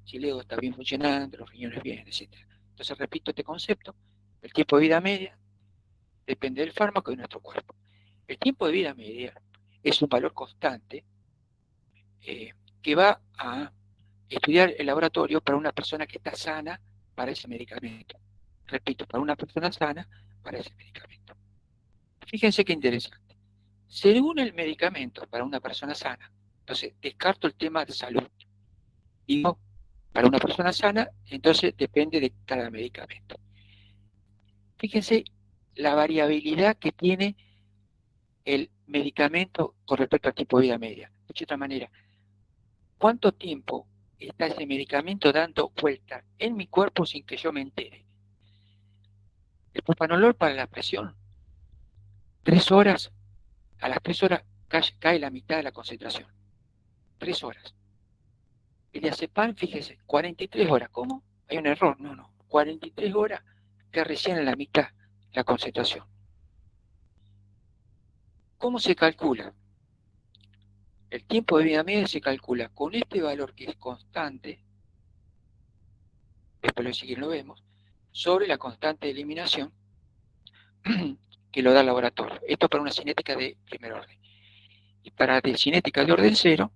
si el ego está bien funcionando, los riñones bien, etc. Entonces repito este concepto, el tiempo de vida media depende del fármaco y de nuestro cuerpo. El tiempo de vida media es un valor constante que va a estudiar el laboratorio para una persona que está sana para ese medicamento. Repito, para una persona sana para ese medicamento. Fíjense qué interesante. Según el medicamento para una persona sana, entonces descarto el tema de salud. Digo, para una persona sana, entonces depende de cada medicamento. Fíjense la variabilidad que tiene el medicamento con respecto al tiempo de vida media. De otra manera, ¿cuánto tiempo está ese medicamento dando vuelta en mi cuerpo sin que yo me entere? El propanolol para la presión, 3 horas a las 3 horas cae la mitad de la concentración. 3 horas. El diazepam, fíjese, 43 horas. ¿Cómo? Hay un error. No. 43 horas que recién en la mitad la concentración. ¿Cómo se calcula? El tiempo de vida media se calcula con este valor que es constante, después lo siguiente lo vemos, sobre la constante de eliminación que lo da el laboratorio. Esto para una cinética de primer orden. Y para de cinética de orden 0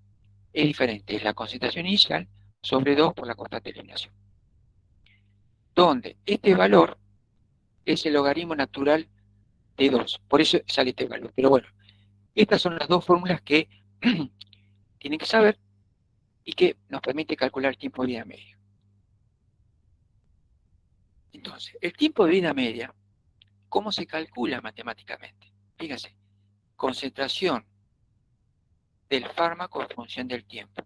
es diferente, es la concentración inicial sobre 2 por la constante de eliminación. Donde este valor es el logaritmo natural de 2, por eso sale este valor. Pero bueno, estas son las dos fórmulas que tienen que saber y que nos permite calcular el tiempo de vida media. Entonces, el tiempo de vida media, ¿cómo se calcula matemáticamente? Fíjense, concentración del fármaco en función del tiempo.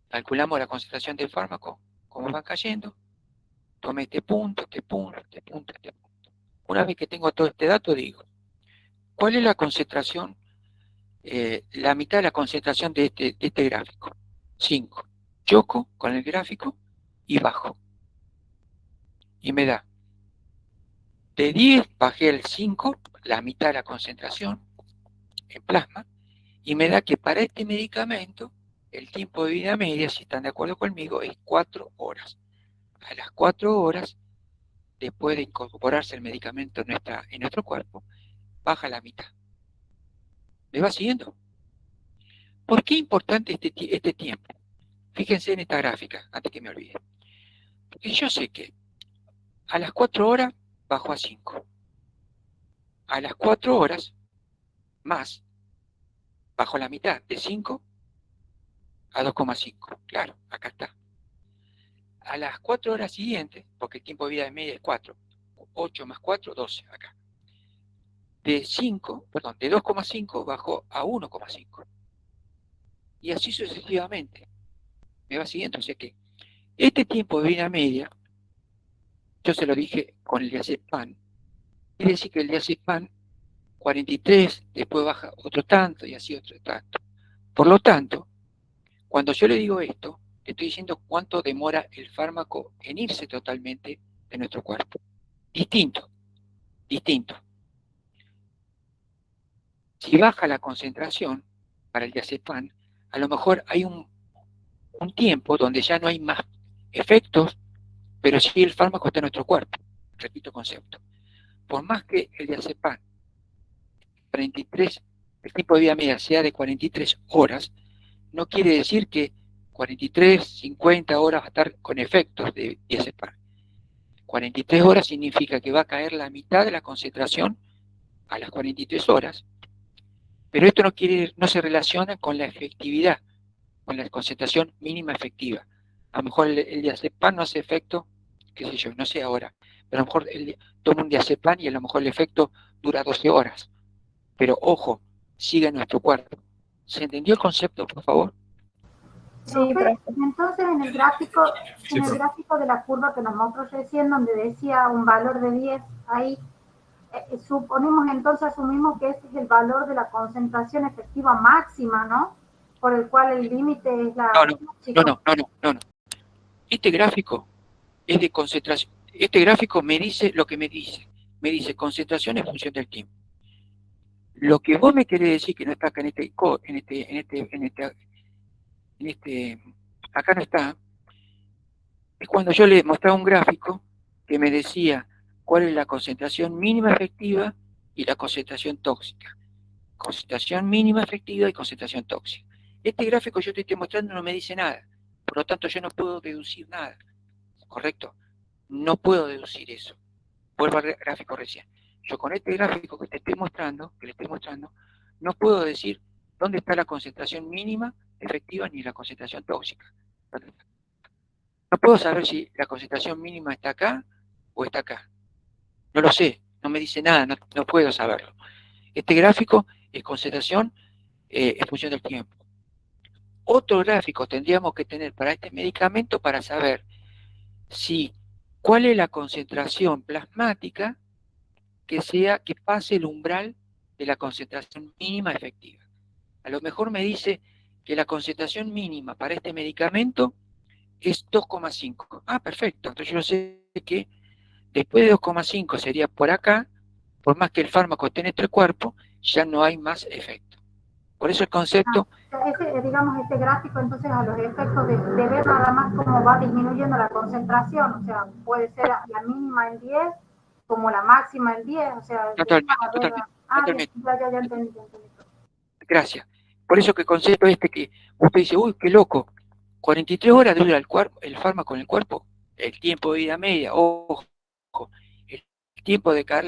Calculamos la concentración del fármaco, cómo van cayendo, tomé este punto, este punto, este punto, este punto. Una vez que tengo todo este dato, digo, ¿cuál es la concentración? La mitad de la concentración de este gráfico. 5. Choco con el gráfico y bajo. Y me da, de 10 bajé el 5, la mitad de la concentración en plasma, y me da que para este medicamento el tiempo de vida media, si están de acuerdo conmigo, es 4 horas. A las 4 horas, después de incorporarse el medicamento en nuestro cuerpo, baja la mitad. ¿Me va siguiendo? ¿Por qué es importante este tiempo? Fíjense en esta gráfica, antes que me olvide. Porque yo sé que a las 4 horas bajo a 5. A las 4 horas más, bajo la mitad, de 5 a 2,5. Claro, acá está. A las 4 horas siguientes, porque el tiempo de vida de media es 4, 8 más 4, 12, acá. De 2,5 bajó a 1,5. Y así sucesivamente. ¿Me va siguiendo? O sea que este tiempo de vida media, yo se lo dije con el diazepam, quiere decir que el diazepam 43, después baja otro tanto y así otro tanto. Por lo tanto, cuando yo le digo esto, le estoy diciendo cuánto demora el fármaco en irse totalmente de nuestro cuerpo. Distinto. Si baja la concentración para el diazepam, a lo mejor hay un tiempo donde ya no hay más efectos, pero sí el fármaco está en nuestro cuerpo. Repito concepto. Por más que el diazepam 43, el tiempo de vida media sea de 43 horas, no quiere decir que 43, 50 horas va a estar con efectos de diazepam. 43 horas significa que va a caer la mitad de la concentración a las 43 horas, pero esto no se relaciona con la efectividad, con la concentración mínima efectiva. A lo mejor el diazepam no hace efecto, qué sé yo, no sé ahora, pero a lo mejor toma un diazepam y a lo mejor el efecto dura 12 horas. Pero ojo, sigue en nuestro cuerpo. ¿Se entendió el concepto, por favor? Sí, profe. Entonces en el gráfico de la curva que nos mostró recién, donde decía un valor de 10, ahí asumimos que este es el valor de la concentración efectiva máxima, ¿no? Por el cual el límite es la... No. Este gráfico es de concentración. Este gráfico me dice lo que me dice. Me dice concentración en función del tiempo. Lo que vos me querés decir que no está acá acá no está, es cuando yo le mostraba un gráfico que me decía cuál es la concentración mínima efectiva y la concentración tóxica. Concentración mínima efectiva y concentración tóxica. Este gráfico yo te estoy mostrando no me dice nada, por lo tanto yo no puedo deducir nada, ¿correcto? No puedo deducir eso. Vuelvo al gráfico recién. Yo con este gráfico que le estoy mostrando, no puedo decir dónde está la concentración mínima efectiva ni la concentración tóxica. No puedo saber si la concentración mínima está acá o está acá. No lo sé, no me dice nada, no puedo saberlo. Este gráfico es concentración en función del tiempo. Otro gráfico tendríamos que tener para este medicamento para saber cuál es la concentración plasmática que pase el umbral de la concentración mínima efectiva. A lo mejor me dice que la concentración mínima para este medicamento es 2,5. Ah, perfecto. Entonces yo sé que después de 2,5 sería por acá, por más que el fármaco esté en nuestro cuerpo, ya no hay más efecto. Por eso el concepto... digamos, este gráfico, entonces, a los efectos de ver nada más cómo va disminuyendo la concentración, o sea, puede ser la mínima en 10, como la máxima en 10, o sea... Totalmente. Ya entendí. Gracias. Por eso que el concepto que usted dice, uy, qué loco, 43 horas dura el fármaco en el cuerpo, el tiempo de vida media, ojo, el tiempo de caer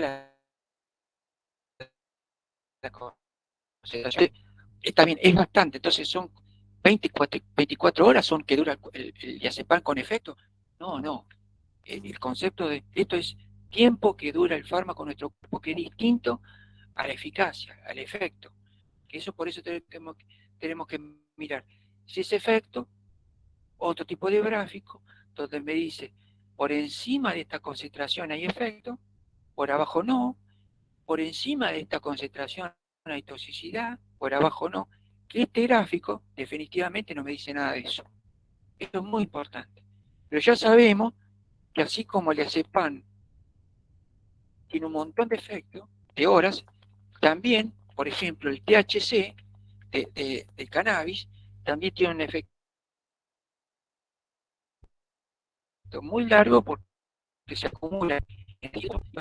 la concentración, está bien, es bastante, entonces son 24 horas son que dura el diazepam con efecto. No, el concepto de esto es tiempo que dura el fármaco en nuestro cuerpo, que es distinto a la eficacia, al efecto. Que eso por eso tenemos que mirar si ese efecto, otro tipo de gráfico, donde me dice, por encima de esta concentración hay efecto, por abajo no, por encima de esta concentración hay toxicidad, por abajo no. Que este gráfico definitivamente no me dice nada de eso. Esto es muy importante. Pero ya sabemos que así como el diazepam tiene un montón de efectos, de horas, también, por ejemplo, el THC del cannabis también tiene un efecto muy largo porque se acumula en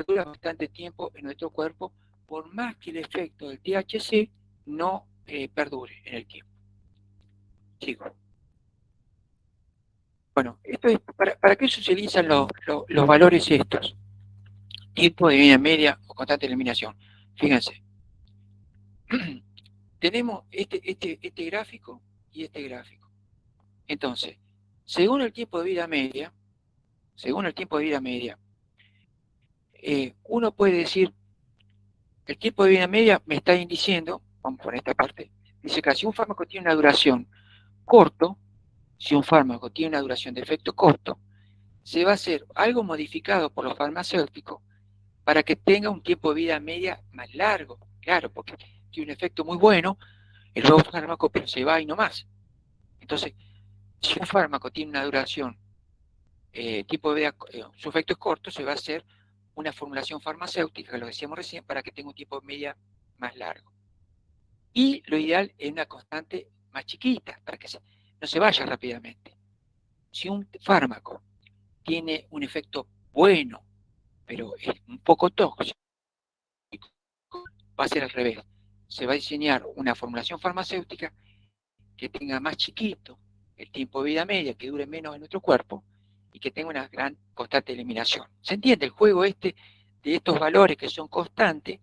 dura bastante tiempo en nuestro cuerpo, por más que el efecto del THC no perdure en el tiempo. Sigo. Bueno, esto es ¿para qué se utilizan los valores estos? Tiempo de vida media o constante de eliminación. Fíjense, tenemos este gráfico y este gráfico. Entonces, según el tiempo de vida media, uno puede decir, el tiempo de vida media me está diciendo, vamos por esta parte, dice que si un fármaco tiene una duración corto, si un fármaco tiene una duración de efecto corto, se va a hacer algo modificado por los farmacéuticos para que tenga un tiempo de vida media más largo. Claro, porque tiene un efecto muy bueno el nuevo fármaco, pero se va y no más. Entonces, si un fármaco tiene una duración, tipo de vida, su efecto es corto, se va a hacer una formulación farmacéutica, lo decíamos recién, para que tenga un tiempo de media más largo. Y lo ideal es una constante más chiquita, para que no se vaya rápidamente. Si un fármaco tiene un efecto bueno, pero es un poco tóxico, va a ser al revés. Se va a diseñar una formulación farmacéutica que tenga más chiquito el tiempo de vida media, que dure menos en nuestro cuerpo y que tenga una gran constante eliminación. ¿Se entiende el juego de estos valores que son constantes?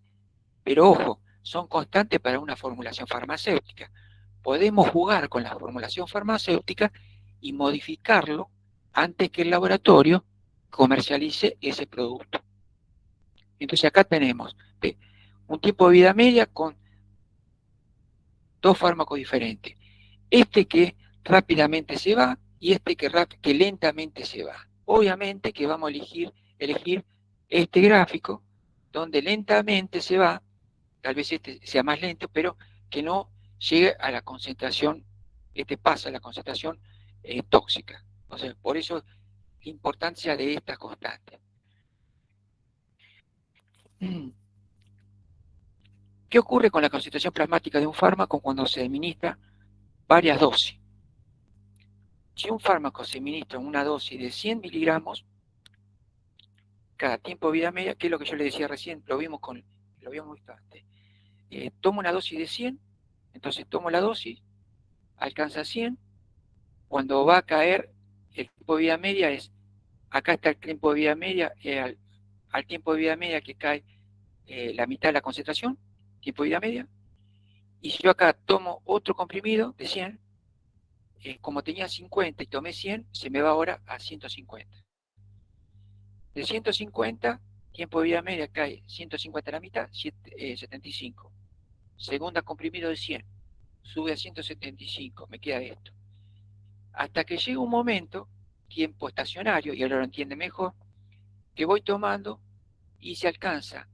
Pero ojo, son constantes para una formulación farmacéutica. Podemos jugar con la formulación farmacéutica y modificarlo antes que el laboratorio comercialice ese producto. Entonces acá tenemos un tiempo de vida media con dos fármacos diferentes. Este que rápidamente se va y este que lentamente se va. Obviamente que vamos a elegir este gráfico donde lentamente se va, tal vez este sea más lento, pero que no llegue a la concentración, pasa a la concentración tóxica. O sea, por eso la importancia de esta constante. ¿Qué ocurre con la concentración plasmática de un fármaco cuando se administra varias dosis? Si un fármaco se administra una dosis de 100 miligramos, cada tiempo de vida media, que es lo que yo le decía recién, lo habíamos visto antes. Tomo una dosis de 100, entonces tomo la dosis, alcanza 100, cuando va a caer el tiempo de vida media acá está el tiempo de vida media, al tiempo de vida media que cae la mitad de la concentración, tiempo de vida media, y si yo acá tomo otro comprimido de 100, como tenía 50 y tomé 100, se me va ahora a 150. De 150, tiempo de vida media cae 150 a la mitad, 75. Segunda comprimido de 100, sube a 175, me queda esto. Hasta que llega un momento, tiempo estacionario, y ahora lo entiende mejor, que voy tomando y se alcanza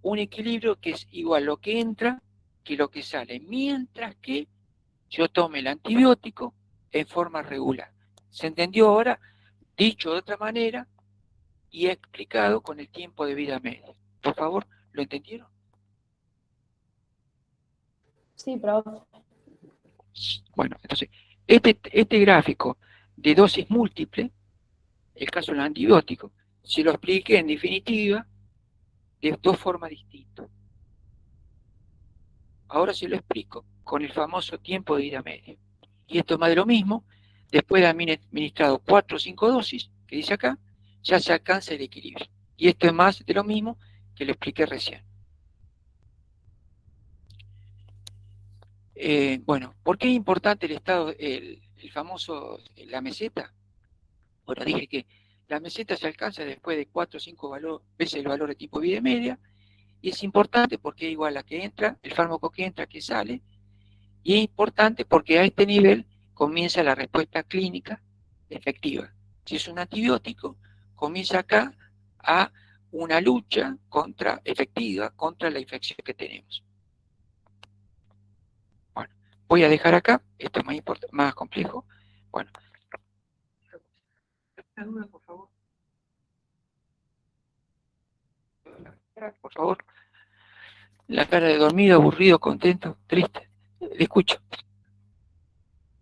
un equilibrio que es igual lo que entra que lo que sale, mientras que yo tome el antibiótico en forma regular. ¿Se entendió ahora? Dicho de otra manera y explicado con el tiempo de vida media. Por favor, ¿lo entendieron? Sí, profe. Bueno, entonces, este gráfico de dosis múltiple, el caso del antibiótico, se lo expliqué en definitiva de dos formas distintas. Ahora se lo explico con el famoso tiempo de vida media. Y esto es más de lo mismo, después de haber administrado 4 o 5 dosis, que dice acá, ya se alcanza el equilibrio. Y esto es más de lo mismo que lo expliqué recién. Bueno, ¿por qué es importante el estado, el famoso, la meseta? Bueno, dije que la meseta se alcanza después de 4 o 5 veces el valor de tiempo de vida media, y es importante porque es igual a que entra, el fármaco que entra, que sale, y es importante porque a este nivel comienza la respuesta clínica efectiva. Si es un antibiótico, comienza acá a una lucha efectiva contra la infección que tenemos. Bueno, voy a dejar acá, esto es más complejo. Bueno, ¿alguna duda, por favor? Por favor. La cara de dormido, aburrido, contento, triste. Le escucho.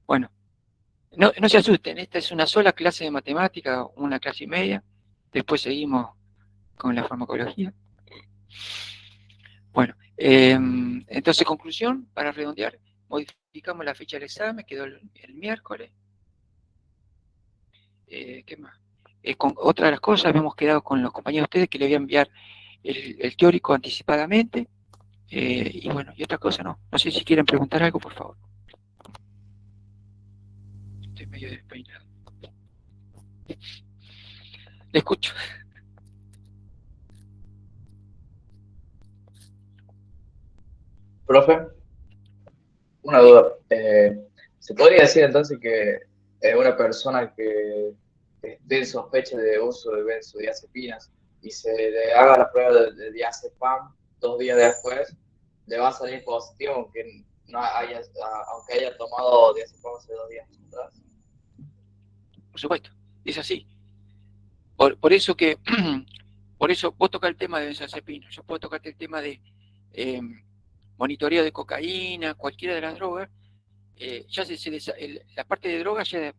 Bueno, no se asusten, esta es una sola clase de matemática, una clase y media. Después seguimos con la farmacología. Bueno, entonces conclusión, para redondear, modificamos la fecha del examen, quedó el miércoles. ¿Qué más? Con otra de las cosas, habíamos quedado con los compañeros de ustedes que le voy a enviar el teórico anticipadamente. Y bueno, y otra cosa no. No sé si quieren preguntar algo, por favor. Estoy medio despeinado. Le escucho. Profe, una duda. ¿Se podría decir entonces que una persona que esté en sospecha de uso de benzodiazepinas y se le haga la prueba de diazepam 2 días después, le va a salir positivo aunque haya tomado diazepam hace 2 días atrás? Por supuesto, es así. Por eso vos tocás el tema de benzodiazepinas, yo puedo tocarte el tema de monitoreo de cocaína, cualquiera de las drogas. Ya la parte de drogas ya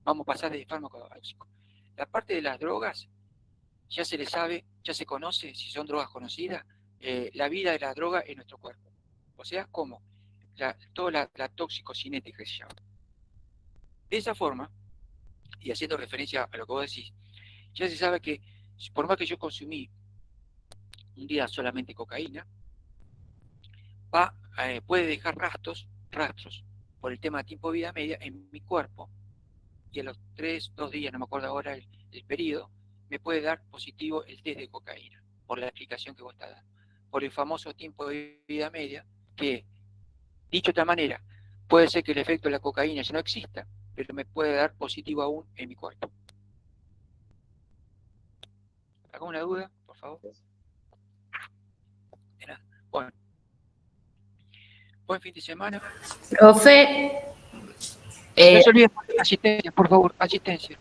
vamos a pasar de fármaco a tóxico. La parte de las drogas ya se le sabe, ya se conoce, si son drogas conocidas, la vida de la droga en nuestro cuerpo. O sea, ¿cómo? Toda la toxicocinética que se llama. De esa forma, y haciendo referencia a lo que vos decís, ya se sabe que por más que yo consumí un día solamente cocaína, puede dejar rastros por el tema de tiempo de vida media en mi cuerpo, y a los 2 días, no me acuerdo ahora el periodo, me puede dar positivo el test de cocaína, por la explicación que vos estás dando, por el famoso tiempo de vida media, que, dicho de otra manera, puede ser que el efecto de la cocaína ya no exista, pero me puede dar positivo aún en mi cuerpo. ¿Alguna duda, por favor? De nada. Bueno. Buen fin de semana. Profe, No se olviden de asistencia, por favor, asistencia.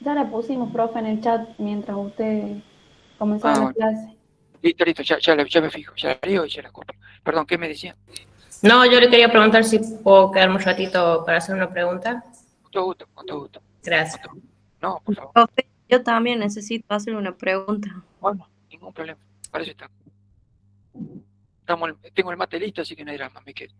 Ya la pusimos, profe, en el chat mientras usted comenzaba la Bueno. clase. Listo, ya me fijo, ya la leo y ya la copio. Perdón, ¿qué me decían? no, yo le quería preguntar si puedo quedarme un ratito para hacer una pregunta. Con todo gusto. Gracias. No, por favor. Profe, yo también necesito hacer una pregunta. Bueno, ningún problema. Para eso está. Tengo el mate listo, así que no hay drama, me quedo.